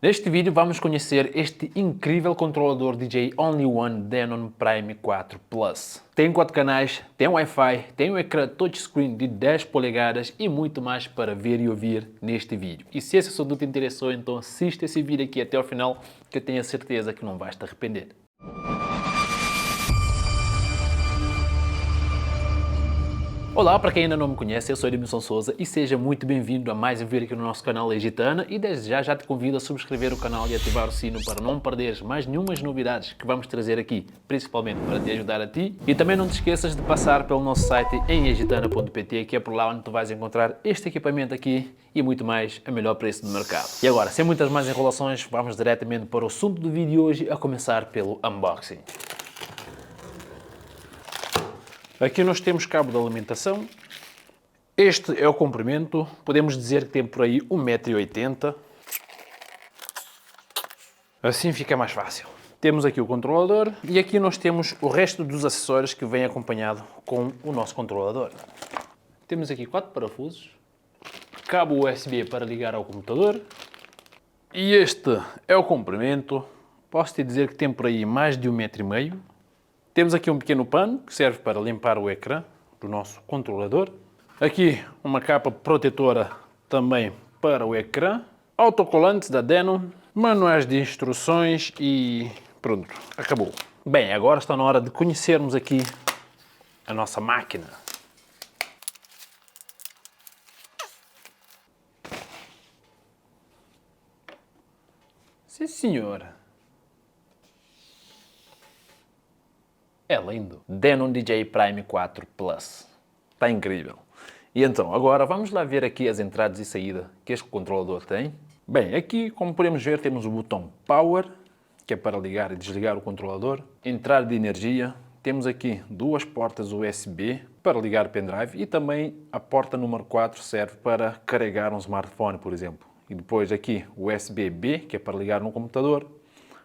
Neste vídeo vamos conhecer este incrível controlador DJ Only One Denon Prime 4 Plus. Tem 4 canais, tem Wi-Fi, tem um ecrã touchscreen de 10 polegadas e muito mais para ver e ouvir neste vídeo. E se esse assunto te interessou, então assista esse vídeo aqui até o final, que eu tenho a certeza que não vais te arrepender. Olá, para quem ainda não me conhece, eu sou Edmilson Souza e seja muito bem-vindo a mais um vídeo aqui no nosso canal Legitana e desde já te convido a subscrever o canal e ativar o sino para não perderes mais nenhumas novidades que vamos trazer aqui, principalmente para te ajudar a ti. E também não te esqueças de passar pelo nosso site em legitana.pt, que é por lá onde tu vais encontrar este equipamento aqui e muito mais a melhor preço do mercado. E agora, sem muitas mais enrolações, vamos diretamente para o assunto do vídeo de hoje, a começar pelo unboxing. Aqui nós temos cabo de alimentação. Este é o comprimento. Podemos dizer que tem por aí 1,80 m. Assim fica mais fácil. Temos aqui o controlador e aqui nós temos o resto dos acessórios que vem acompanhado com o nosso controlador. Temos aqui 4 parafusos, cabo USB para ligar ao computador e este é o comprimento. Posso te dizer que tem por aí mais de 1,5 m. Temos aqui um pequeno pano que serve para limpar o ecrã do nosso controlador. Aqui uma capa protetora também para o ecrã. Autocolantes da Denon, manuais de instruções e pronto, acabou. Bem, agora está na hora de conhecermos aqui a nossa máquina. Sim, senhora. É lindo. Denon DJ Prime 4 Plus. Está incrível. E então, agora vamos lá ver aqui as entradas e saídas que este controlador tem. Bem, aqui, como podemos ver, temos o botão Power, que é para ligar e desligar o controlador. Entrada de energia. Temos aqui duas portas USB para ligar o pendrive e também a porta número 4 serve para carregar um smartphone, por exemplo. E depois aqui o USB-B, que é para ligar no computador.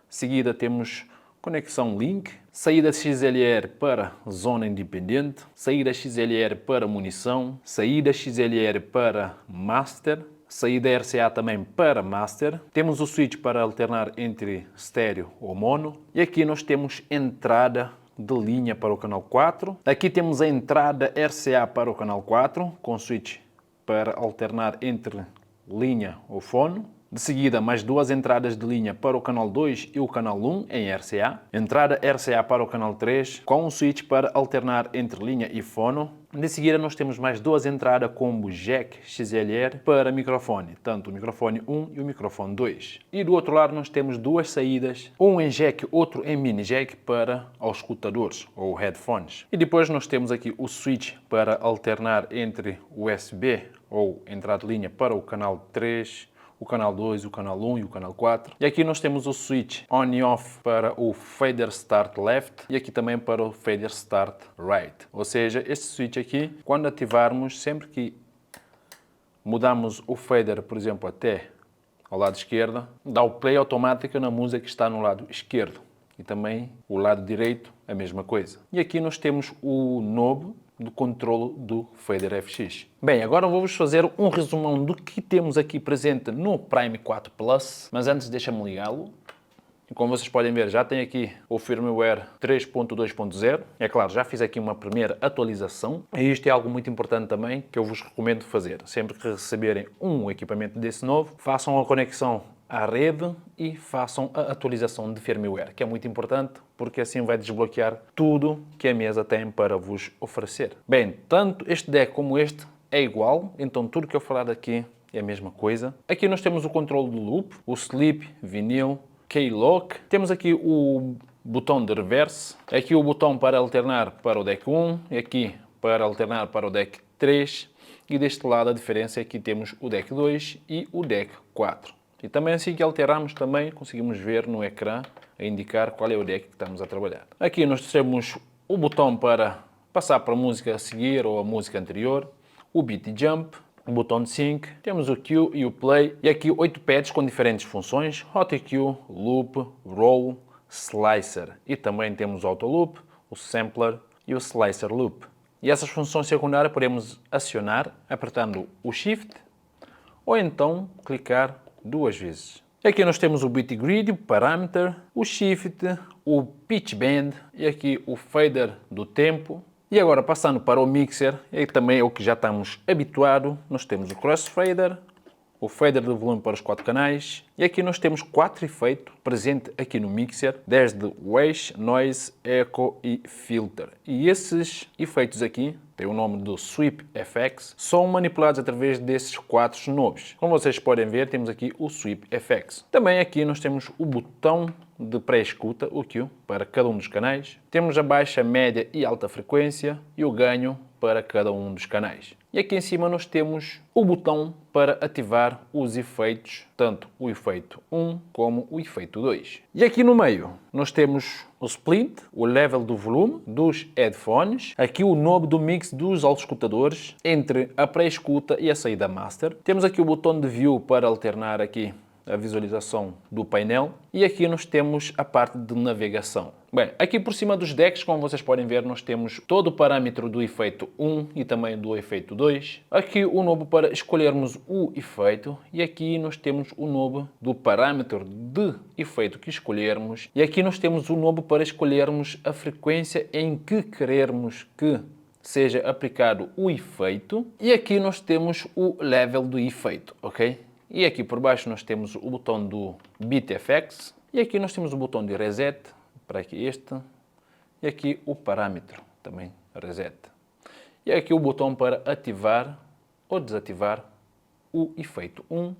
Seguida temos conexão Link, saída XLR para zona independente, saída XLR para munição, saída XLR para master, saída RCA também para master. Temos o switch para alternar entre estéreo ou mono. E aqui nós temos entrada de linha para o canal 4. Aqui temos a entrada RCA para o canal 4, com switch para alternar entre linha ou fono. De seguida, mais duas entradas de linha para o canal 2 e o canal 1 em RCA. Entrada RCA para o canal 3, com um switch para alternar entre linha e fono. De seguida, nós temos mais duas entradas combo jack XLR para microfone, tanto o microfone 1 e o microfone 2. E do outro lado, nós temos duas saídas, um em jack, outro em mini jack para os escutadores ou headphones. E depois nós temos aqui o switch para alternar entre USB ou entrada de linha para o canal 3, o canal 2, o canal 1 e o canal 4. E aqui nós temos o switch on e off para o fader start left e aqui também para o fader start right. Ou seja, este switch aqui, quando ativarmos, sempre que mudamos o fader, por exemplo, até ao lado esquerdo, dá o play automático na música que está no lado esquerdo. E também o lado direito, a mesma coisa. E aqui nós temos o knob do controle do fader FX. Bem, agora vou-vos fazer um resumão do que temos aqui presente no Prime 4 Plus, mas antes deixa-me ligá-lo. E como vocês podem ver, já tem aqui o firmware 3.2.0. É claro, já fiz aqui uma primeira atualização. E isto é algo muito importante também que eu vos recomendo fazer. Sempre que receberem um equipamento desse novo, façam a conexão à rede e façam a atualização de firmware, que é muito importante porque assim vai desbloquear tudo que a mesa tem para vos oferecer. Bem, tanto este deck como este é igual, então tudo que eu falar aqui é a mesma coisa. Aqui nós temos o controle do loop, o sleep, vinil, K-Lock. Temos aqui o botão de reverse, aqui o botão para alternar para o deck 1, e aqui para alternar para o deck 3, e deste lado a diferença é que temos o deck 2 e o deck 4. E também assim que alterarmos também conseguimos ver no ecrã a indicar qual é o deck que estamos a trabalhar. Aqui nós temos o botão para passar para a música a seguir ou a música anterior, o beat jump, o botão de sync, temos o cue e o play e aqui 8 pads com diferentes funções, hot EQ, loop, roll, slicer e também temos o auto loop, o sampler e o slicer loop. E essas funções secundárias podemos acionar apertando o shift ou então clicar duas vezes. E aqui nós temos o Beat Grid, o Parameter, o Shift, o Pitch Bend e aqui o Fader do tempo. E agora passando para o Mixer, e também é o que já estamos habituados, nós temos o Crossfader, o fader de volume para os 4 canais, e aqui nós temos 4 efeitos presentes aqui no Mixer, desde Wash, Noise, Echo e Filter. E esses efeitos aqui, tem o nome do Sweep FX, são manipulados através desses 4 knobs. Como vocês podem ver, temos aqui o Sweep FX. Também aqui nós temos o botão de pré-escuta, o Q, para cada um dos canais. Temos a baixa, média e alta frequência e o ganho para cada um dos canais. E aqui em cima nós temos o botão para ativar os efeitos, tanto o efeito 1 como o efeito 2. E aqui no meio nós temos o split, o level do volume dos headphones, aqui o knob do mix dos auscultadores entre a pré-escuta e a saída master. Temos aqui o botão de view para alternar aqui a visualização do painel e aqui nós temos a parte de navegação. Bem, aqui por cima dos decks, como vocês podem ver, nós temos todo o parâmetro do efeito 1 e também do efeito 2. Aqui o knob para escolhermos o efeito e aqui nós temos o knob do parâmetro de efeito que escolhermos e aqui nós temos o knob para escolhermos a frequência em que queremos que seja aplicado o efeito e aqui nós temos o level do efeito, ok? E aqui por baixo nós temos o botão do Beat FX e aqui nós temos o botão de Reset, para aqui este, e aqui o parâmetro, também Reset. E aqui o botão para ativar ou desativar o efeito 1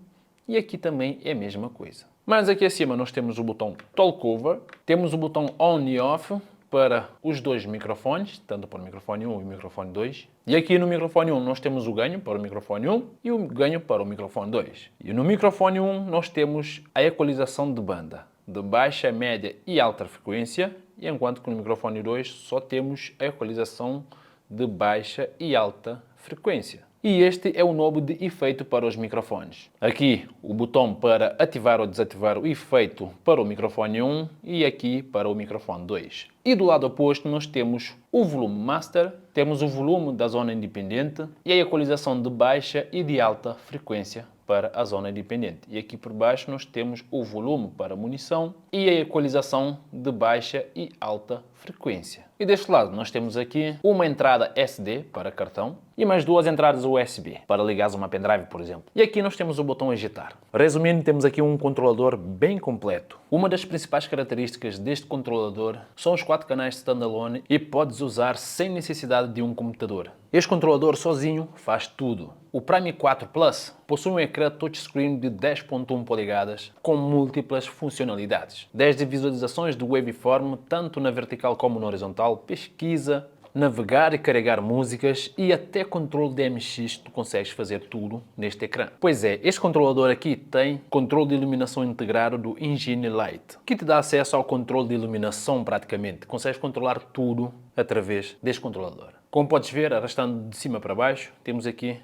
e aqui também é a mesma coisa. Mas aqui acima nós temos o botão Talk Over, temos o botão On e Off para os dois microfones, tanto para o microfone 1 e o microfone 2. E aqui no microfone 1 nós temos o ganho para o microfone 1 e o ganho para o microfone 2. E no microfone 1 nós temos a equalização de banda, de baixa, média e alta frequência, e enquanto que no microfone 2 só temos a equalização de baixa e alta frequência. E este é o knob de efeito para os microfones. Aqui o botão para ativar ou desativar o efeito para o microfone 1 e aqui para o microfone 2. E do lado oposto nós temos o volume master, temos o volume da zona independente e a equalização de baixa e de alta frequência para a zona independente. E aqui por baixo nós temos o volume para munição e a equalização de baixa e alta frequência. E deste lado nós temos aqui uma entrada SD para cartão e mais 2 entradas USB para ligar a uma pendrive, por exemplo. E aqui nós temos o botão agitar. Resumindo, temos aqui um controlador bem completo. Uma das principais características deste controlador são os 4 canais standalone e podes usar sem necessidade de um computador. Este controlador sozinho faz tudo. O Prime 4 Plus possui um ecrã touchscreen de 10.1 polegadas com múltiplas funcionalidades, desde visualizações de waveform tanto na vertical como na horizontal, pesquisa, navegar e carregar músicas e até controle de MX, tu consegues fazer tudo neste ecrã. Pois é, este controlador aqui tem controle de iluminação integrado do Engine Light, que te dá acesso ao controle de iluminação praticamente. Consegues controlar tudo através deste controlador. Como podes ver, arrastando de cima para baixo, temos aqui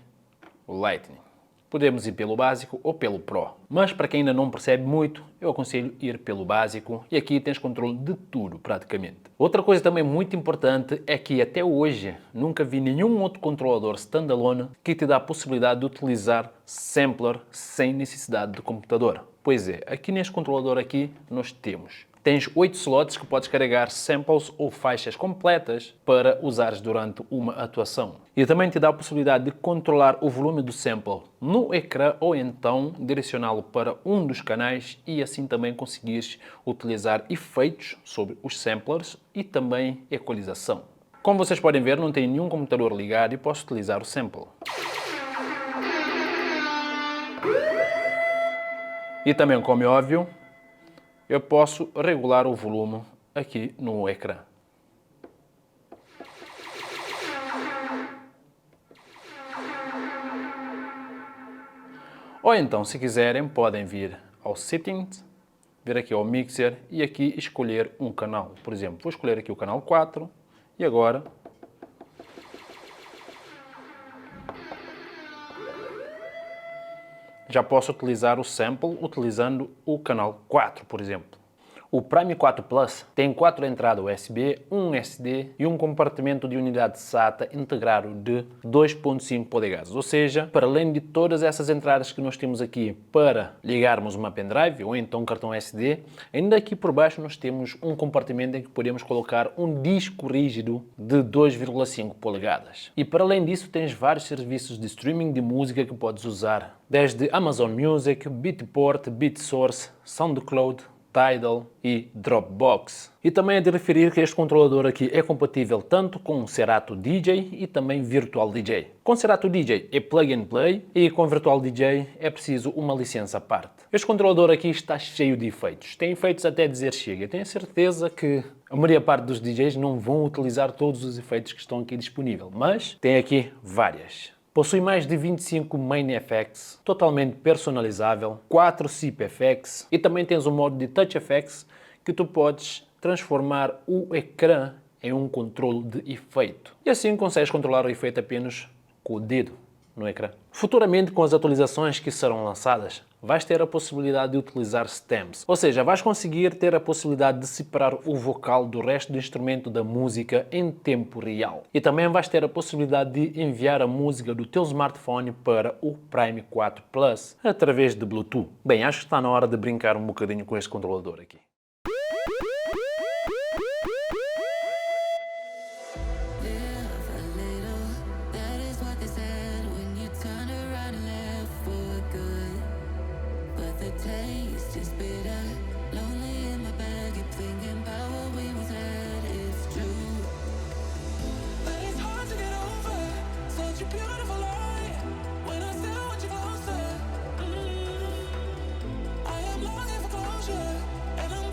o Lightning. Podemos ir pelo básico ou pelo Pro, mas para quem ainda não percebe muito, eu aconselho ir pelo básico e aqui tens controle de tudo praticamente. Outra coisa também muito importante é que até hoje nunca vi nenhum outro controlador standalone que te dá a possibilidade de utilizar sampler sem necessidade de computador. Pois é, aqui neste controlador aqui nós tens 8 slots que podes carregar samples ou faixas completas para usares durante uma atuação. E também te dá a possibilidade de controlar o volume do sample no ecrã ou então direcioná-lo para um dos canais e assim também conseguires utilizar efeitos sobre os samplers e também equalização. Como vocês podem ver, não tenho nenhum computador ligado e posso utilizar o sample. E também, como é óbvio, eu posso regular o volume aqui no ecrã. Ou então, se quiserem, podem vir ao Settings, vir aqui ao Mixer e aqui escolher um canal. Por exemplo, vou escolher aqui o canal 4 e agora já posso utilizar o sample utilizando o canal 4, por exemplo. O Prime 4 Plus tem 4 entradas USB, um SD e um compartimento de unidade SATA integrado de 2.5 polegadas. Ou seja, para além de todas essas entradas que nós temos aqui para ligarmos uma pendrive ou então um cartão SD, ainda aqui por baixo nós temos um compartimento em que podemos colocar um disco rígido de 2,5 polegadas. E para além disso tens vários serviços de streaming de música que podes usar, desde Amazon Music, Beatport, BeatSource, SoundCloud, Tidal e Dropbox. E também é de referir que este controlador aqui é compatível tanto com Serato DJ e também Virtual DJ. Com Serato DJ é plug and play e com Virtual DJ é preciso uma licença à parte. Este controlador aqui está cheio de efeitos. Tem efeitos até dizer chega. Eu tenho certeza que a maioria parte dos DJs não vão utilizar todos os efeitos que estão aqui disponíveis, mas tem aqui várias. Possui mais de 25 Main Effects, totalmente personalizável, 4 SIP Effects e também tens um modo de Touch Effects que tu podes transformar o ecrã em um controle de efeito. E assim consegues controlar o efeito apenas com o dedo no ecrã. Futuramente, com as atualizações que serão lançadas, vais ter a possibilidade de utilizar stems, ou seja, vais conseguir ter a possibilidade de separar o vocal do resto do instrumento da música em tempo real. E também vais ter a possibilidade de enviar a música do teu smartphone para o Prime 4 Plus através de Bluetooth. Bem, acho que está na hora de brincar um bocadinho com este controlador aqui. And I'm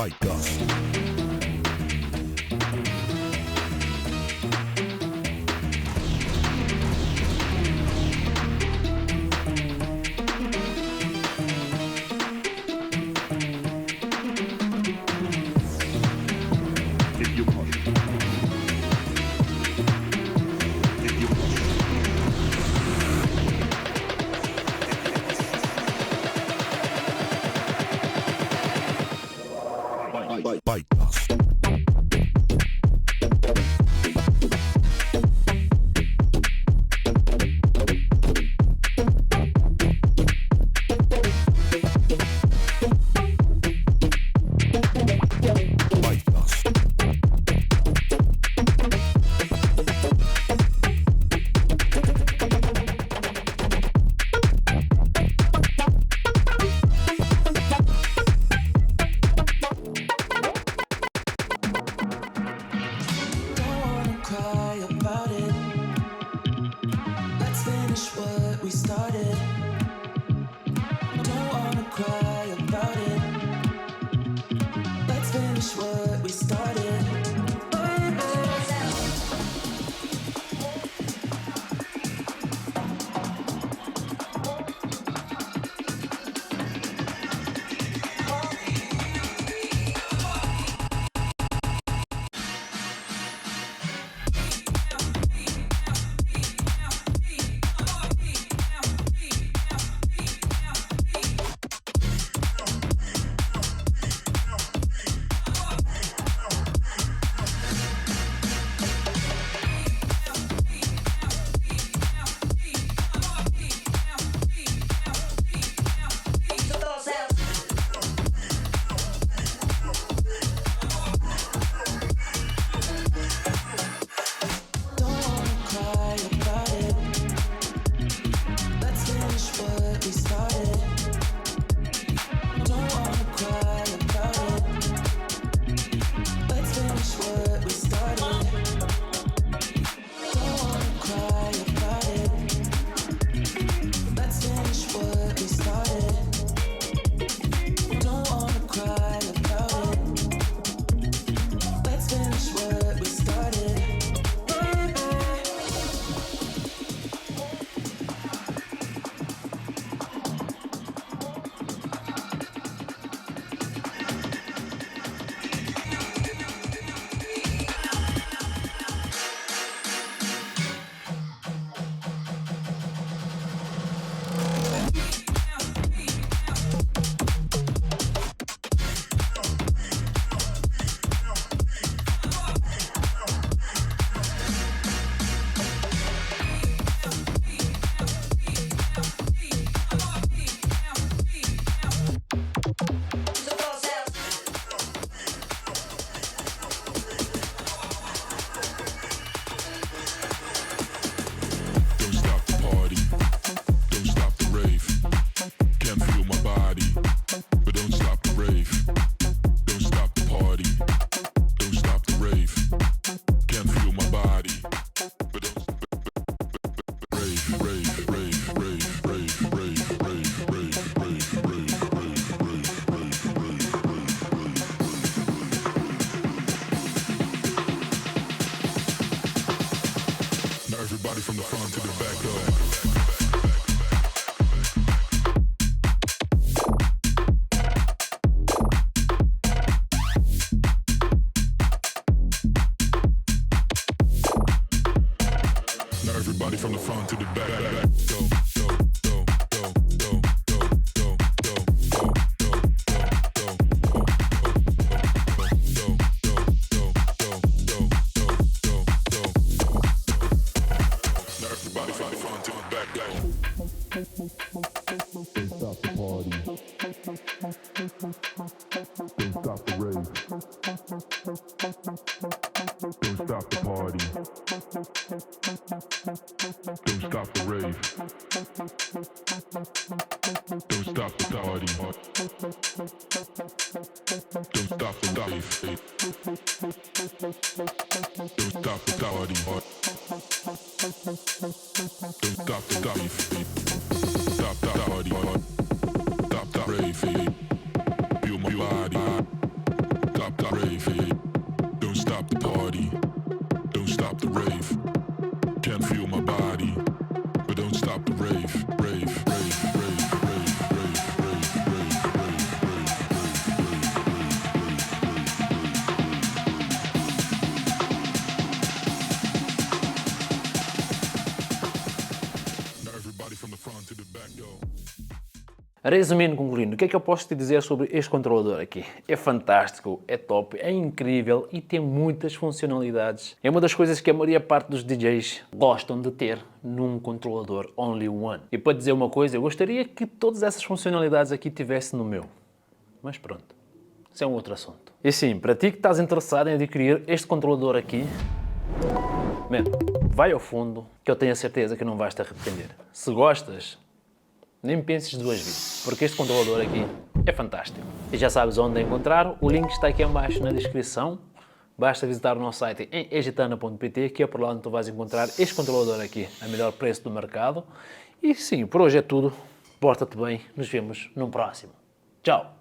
Bite dust. Bite dust. Bite dust. Cry about it. Let's finish what we started. Don't wanna cry about it. Let's finish what we started. Everybody from the front to the back door. Everybody from the front to the back. Go, go, go, go, go, go, go, go, go, go, go, Now everybody from the front to the back. Don't stop the party. Don't stop the rave. Don't stop the party. Don't stop the rave. Don't stop the party. Don't stop the rave. Don't stop the party. Don't stop the rave. Stop the party. Stop the rave. Feel my body. stop the rave. Don't stop the party. Don't stop the rave. Can't feel my body, but don't stop the rave. Rave, rave, rave, rave, rave, rave, rave, rave. Now everybody from the front to the back, yo. Resumindo, concluindo, o que é que eu posso te dizer sobre este controlador aqui? É fantástico, é top, é incrível e tem muitas funcionalidades. É uma das coisas que a maioria parte dos DJs gostam de ter num controlador Only One. E para dizer uma coisa, eu gostaria que todas essas funcionalidades aqui tivesse no meu. Mas pronto, isso é um outro assunto. E sim, para ti que estás interessado em adquirir este controlador aqui, man, vai ao fundo que eu tenho a certeza que não vais te arrepender. Se gostas, nem penses duas vezes, porque este controlador aqui é fantástico. E já sabes onde encontrar, o link está aqui em baixo na descrição. Basta visitar o nosso site em egitana.pt, que é por lá onde tu vais encontrar este controlador aqui, a melhor preço do mercado. E sim, por hoje é tudo. Porta-te bem, nos vemos no próximo. Tchau!